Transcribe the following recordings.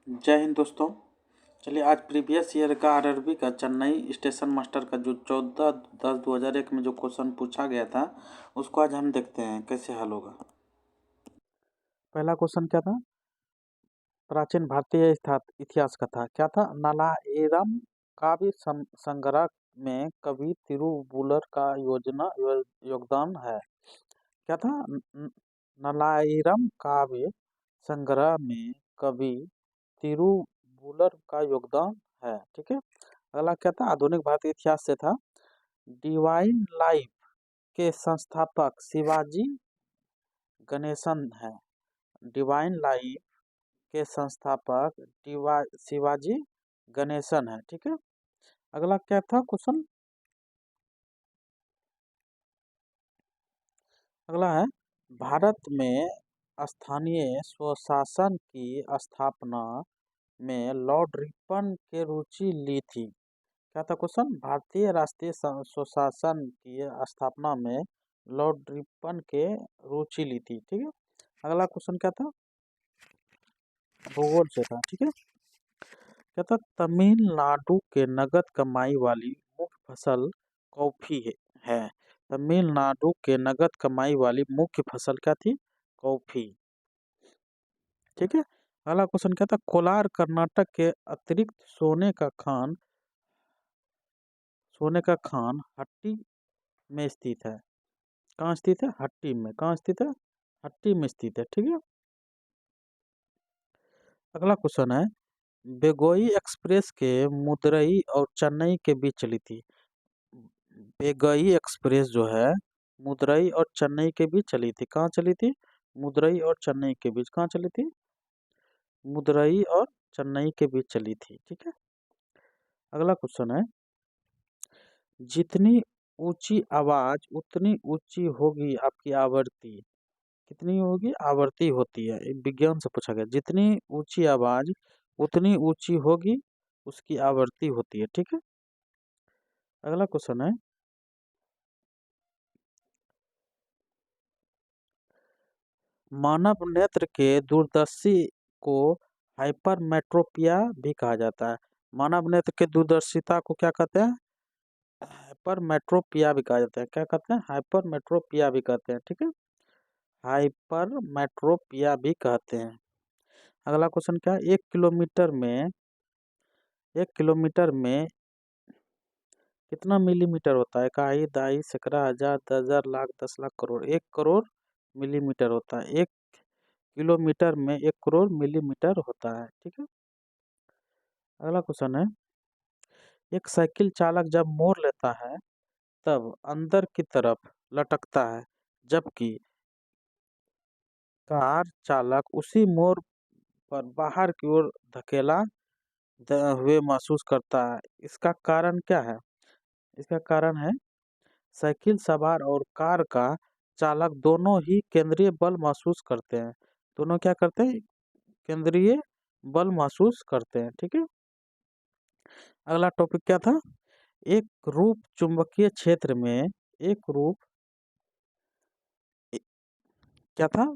जय हिंद दोस्तों। चलिए आज प्रीवियस ईयर का आरआरबी का चेन्नई स्टेशन मास्टर का जो 14/10/2001 में जो क्वेश्चन पूछा गया था उसको आज हम देखते हैं कैसे हल होगा। पहला क्वेश्चन क्या था? प्राचीन भारतीय इतिहास का था। क्या था? नालाइरम काव्य संग्रह में कवि तिरुवुल्लुवर का योगदान है। क्या था? नालाइरम काव्य संग्रह में कवि तिरुवुल्लुवर का योगदान है। ठीक है। अगला क्या था? आधुनिक भारतीय इतिहास से था। डिवाइन लाइफ के संस्थापक शिवाजी गणेशन है। डिवाइन लाइफ के संस्थापक शिवाजी गणेशन है। ठीक है। अगला क्या था क्वेश्चन? अगला है भारत में स्थानीय स्वशासन की स्थापना में लॉर्ड रिपन के रुचि ली थी। क्या था क्वेश्चन? भारतीय राष्ट्रीय स्वशासन की स्थापना में लॉर्ड रिपन के रुचि ली थी। ठीक है। अगला क्वेश्चन क्या था? भूगोल से था। ठीक है। क्या था? तमिलनाडु के नगद कमाई वाली मुख्य फसल कॉफी है। तमिलनाडु के नगद कमाई वाली मुख्य फसल क्या थी? कॉफी। ठीक है। अगला क्वेश्चन क्या था? कोलार कर्नाटक के अतिरिक्त सोने का खान हट्टी में स्थित है। कहाँ स्थित है? हट्टी में। कहाँ स्थित है? हट्टी में स्थित है। ठीक है। अगला क्वेश्चन है बेगोई एक्सप्रेस के मुदरई और चेन्नई के बीच चली थी। बेगई एक्सप्रेस जो है मुदरई और चेन्नई के बीच चली थी। कहाँ चली थी? मुदरई और चेन्नई के बीच। कहाँ चली थी? मुदरई और चेन्नई के बीच चली थी। ठीक है। अगला क्वेश्चन है जितनी ऊंची आवाज उतनी ऊंची होगी आपकी आवृत्ति। कितनी होगी? आवृत्ति होती है। विज्ञान से पूछा गया। जितनी ऊंची आवाज उतनी ऊंची होगी उसकी आवृत्ति होती है। ठीक है। अगला क्वेश्चन है मानव नेत्र के दूरदर्शी को हाइपरमेट्रोपिया भी कहा जाता है। मानव नेत्र के दूरदर्शिता को क्या कहते हैं? हाइपरमेट्रोपिया भी कहा जाता है। क्या कहते हैं? हाइपरमेट्रोपिया भी कहते हैं। ठीक है। हाइपरमेट्रोपिया भी कहते हैं। अगला क्वेश्चन क्या है? 1 किलोमीटर में कितना मिलीमीटर होता है? इकाई, दहाई, सैकड़ा, हजार, 10,000, लाख, 10 लाख, करोड़। 1 करोड़ मिलीमीटर होता है। 1 किलोमीटर में 1 करोड़ मिलीमीटर होता है। ठीक है। अगला क्वेश्चन है एक साइकिल चालक जब मोड़ लेता है तब अंदर की तरफ लटकता है, जबकि कार चालक उसी मोड़ पर बाहर की ओर धकेला हुए महसूस करता है। इसका कारण क्या है? इसका कारण है साइकिल सवार और कार का चालक दोनों ही केंद्रीय बल महसूस करते हैं। दोनों क्या करते हैं? केंद्रीय बल महसूस करते हैं। ठीक है। अगला टॉपिक क्या था? एक रूप चुंबकीय क्षेत्र में एक रूप ए- क्या था?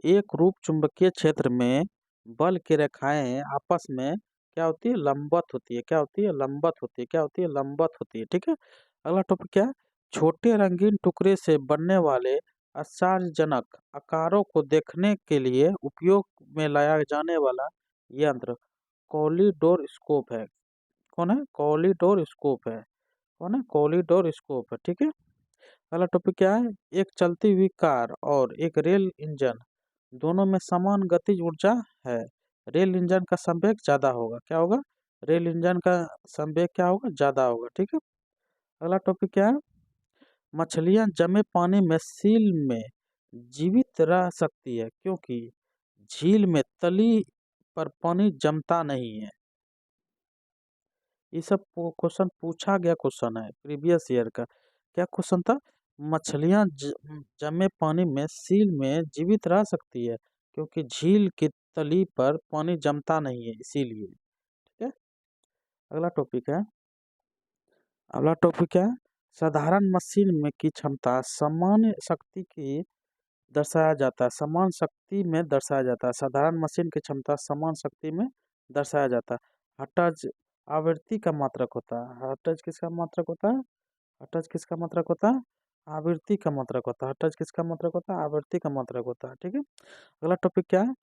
एक रूप चुंबकीय क्षेत्र में बल की रेखाएं आपस में क्या होती है? लंबवत होती है। क्या होती है? लंबवत होती है। क्या होती है? लंबवत होती है। ठीक है। अगला टॉपिक क्या है? छोटे रंगीन टुकड़े से बनने वाले आश्चर्यजनक आकारों को देखने के लिए उपयोग में लाया जाने वाला यंत्र कॉलिडोस्कोप है। कौन है? कॉलिडोस्कोप है। कौन है? कॉलिडोस्कोप है। ठीक है। अगला टॉपिक क्या है? एक चलती हुई कार और एक रेल इंजन दोनों में समान गतिज ऊर्जा है। रेल इंजन का संवेग ज्यादा होगा। क्या होगा? रेल इंजन का संवेग क्या होगा? ज्यादा होगा। ठीक है। अगला टॉपिक क्या है? मछलियां जमे पानी में सील में जीवित रह सकती है क्योंकि झील में तली पर पानी जमता नहीं है। ये सब क्वेश्चन पूछा गया क्वेश्चन है प्रीवियस ईयर का। क्या क्वेश्चन था? मछलियां जमे पानी में सील में जीवित रह सकती है क्योंकि झील की तली पर पानी जमता नहीं है, इसीलिए। ठीक है। अगला टॉपिक है अगला टॉपिक है साधारण मशीन में की क्षमता सामान्य शक्ति की दर्शाया जाता है, समान शक्ति में दर्शाया जाता है। साधारण मशीन की क्षमता समान शक्ति में दर्शाया जाता है। हर्ट्ज आवृत्ति का मात्रक होता है। हर्ट्ज किसका मात्रक होता है? हर्ट्ज किसका मात्रक होता है? आवृत्ति का मात्रक होता है। हर्ट्ज किसका मात्रक होता है? आवृत्ति का मात्रक होता है। ठीक है। अगला टॉपिक क्या है?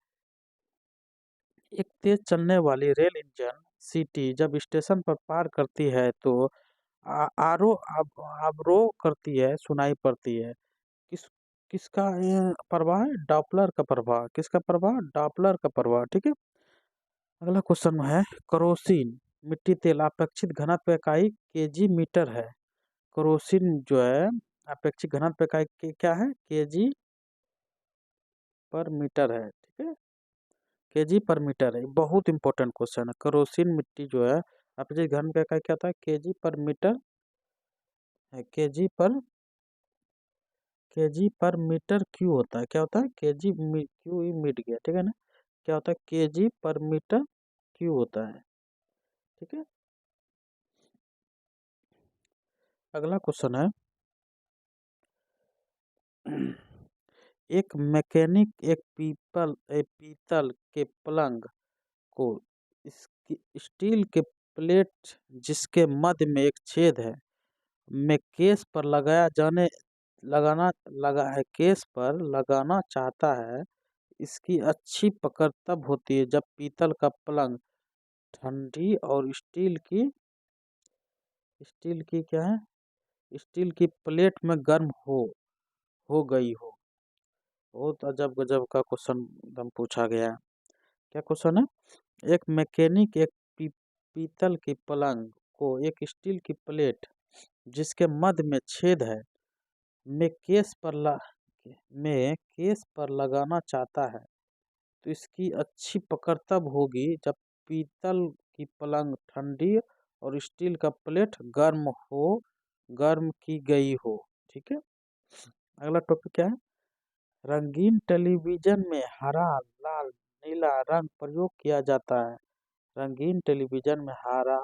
एक तेज चलने वाली रेल इंजन सीटी जब स्टेशन पर पार करती है तो अवरोह करती है, सुनाई पड़ती है। किस किसका प्रभाव है? डॉपलर का प्रभाव। किसका प्रभाव? डॉपलर का प्रभाव। ठीक है। अगला क्वेश्चन है, केरोसिन मिट्टी तेल अपेक्षित घनत्व इकाई केजी मीटर है। केरोसिन जो है अपेक्षित घनत्व इकाई क्या है? केजी पर मीटर है। ठीक है। केजी पर मीटर है। बहुत इंपॉर्टेंट क्वेश्चन है। केरोसिन मिट्टी जो है अपेक्षित घनत्व इकाई क्या होता है? केजी पर मीटर है। केजी पर मीटर क्यू होता है। क्या होता है? क्यू ही मिट गया। ठीक है ना। क्या होता है? केजी पर मीटर क्यू होता है। ठीक है। अगला क्वेश्चन है, एक मैकेनिक एक पीतल के पलंग को इसकी स्टील के प्लेट जिसके मध्य में एक छेद है में केस पर लगाना चाहता है। इसकी अच्छी पकड़ तब होती है जब पीतल का पलंग ठंडी और स्टील की क्या है? स्टील की प्लेट में गर्म हो गई हो। बहुत अजब गजब का क्वेश्चन एकदम पूछा गया है। क्या क्वेश्चन है? एक मैकेनिक एक पीतल की पलंग को एक स्टील की प्लेट जिसके मध्य में छेद है में केस पर लगाना चाहता है। तो इसकी अच्छी पकड़ तब होगी जब पीतल की पलंग ठंडी और स्टील का प्लेट गर्म की गई हो। ठीक है। अगला टॉपिक क्या है? रंगीन टेलीविजन में हरा, लाल, नीला रंग प्रयोग किया जाता है। रंगीन टेलीविजन में हरा,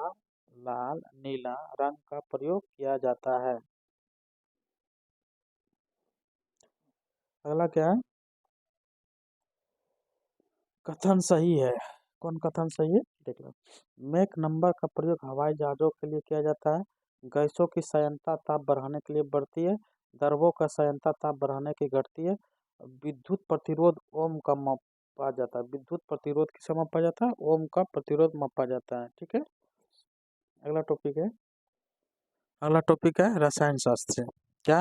लाल, नीला रंग का प्रयोग किया जाता है। अगला क्या है? कथन सही है। कौन कथन सही है? देख लो। मैक नंबर का प्रयोग हवाई जहाजों के लिए किया जाता है। गैसों की संयंत्रता ताप बढ़ाने के लिए बढ़ती है। द्रवों का संयंत्रता ताप बढ़ाने की घटती है। विद्युत प्रतिरोध ओम का मापा जाता है। विद्युत प्रतिरोध किसे मापा जाता है? ओम का प्रतिरोध मापा जाता है। ठीक है। अगला टॉपिक है, रसायन शास्त्र। क्या?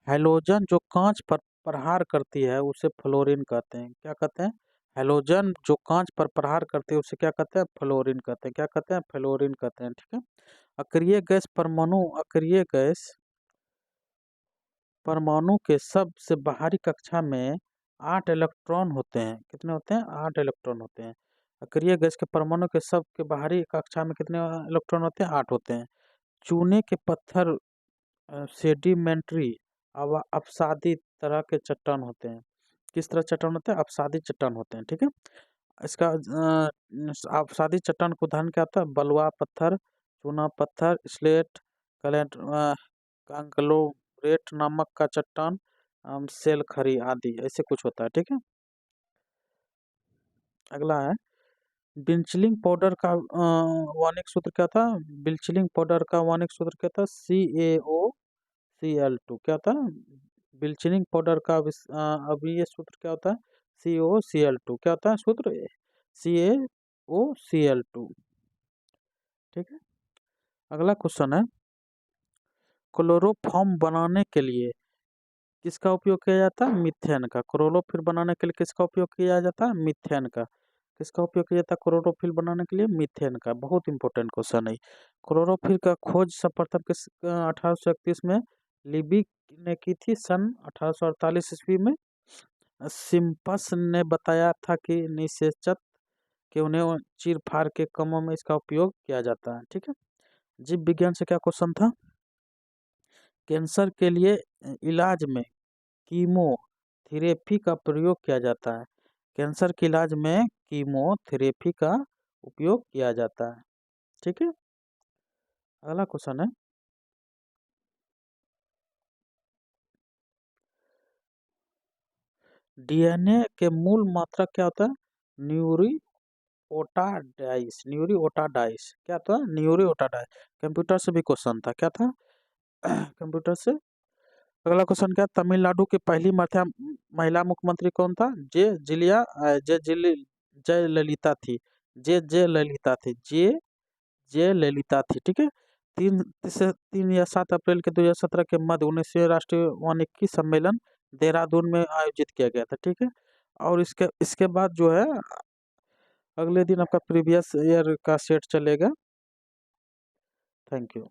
हैलोजन जो कांच पर प्रहार करती है उसे फ्लोरीन कहते हैं। क्या कहते हैं? हैलोजन जो कांच पर प्रहार करती है उसे क्या कहते हैं? फ्लोरीन कहते हैं। क्या कहते हैं? फ्लोरीन कहते हैं। ठीक है। अक्रिय गैस परमाणु के सबसे बाहरी कक्षा में 8 इलेक्ट्रॉन होते हैं। कितने होते हैं? 8 इलेक्ट्रॉन होते हैं। अक्रिय गैस के परमाणु के सबके बाहरी कक्षा में कितने इलेक्ट्रॉन होते हैं? 8 होते हैं। चूने के पत्थर सेडिमेंट्री अपसादी तरह के चट्टान होते हैं। किस तरह चट्टान होते हैं? अपसादी चट्टान होते हैं। ठीक है। इसका अपसादी चट्टान का उदाहरण क्या होता है? बलुआ पत्थर, चूना पत्थर, स्लेट, कांग्लोमरेट नामक का चट्टान, सेल खरी आदि ऐसे कुछ होता है। ठीक है। अगला है, बिल्चिंग पाउडर का वार्निक सूत्र क्या था? बिल्चिंग पाउडर का वार्निक सूत्र क्या था? CaO Cl2। क्या होता है? बिल्चिंग पाउडर का अभिय सूत्र क्या होता है? CaO Cl2। क्या होता है सूत्र? CaO Cl2। ठीक है। अगला क्वेश्चन है, क्लोरोफॉर्म बनाने के लिए किसका उपयोग किया जाता है? मीथेन का। क्लोरोफिल बनाने के लिए किसका उपयोग किया जाता है? मीथेन का। किसका उपयोग किया जाता है क्लोरोफिल बनाने के लिए? मीथेन का। बहुत इंपॉर्टेंट क्वेश्चन है। क्लोरोफिल का खोज सर्वप्रथम किस 1831 में लिबिक ने की थी। सन 1848 ईस्वी में सिम्पस ने बताया था कि निषेचन के उन्हें चीर फाड़ के कामों में इसका उपयोग किया जाता है। ठीक है। जीव विज्ञान से क्या क्वेश्चन था? कैंसर के लिए इलाज में कीमोथेरेपी का प्रयोग किया जाता है। कैंसर के इलाज में कीमोथेरेपी का उपयोग किया जाता है। ठीक है। अगला क्वेश्चन है, डीएनए के मूल मात्रा क्या होता है? न्यूरियोटाइड्स, न्यूरियोटाइड्स क्या था? न्यूरियोटाइड्स। कंप्यूटर से भी क्वेश्चन था, क्या था? कंप्यूटर से। अगला क्वेश्चन क्या? तमिलनाडु की पहली महिला मुख्यमंत्री कौन था? जय ललिता थी। जय ललिता थी। जे ललिता थी, ठीक है। 3 या 7 अप्रैल के 2017 के मध्य 19वीं राष्ट्रीय वानिकी सम्मेलन देहरादून में आयोजित किया गया था, ठीक है। और इसके इसके बाद जो है अगले दिन आपका प्रीवियस ईयर का सेट चलेगा। Thank you.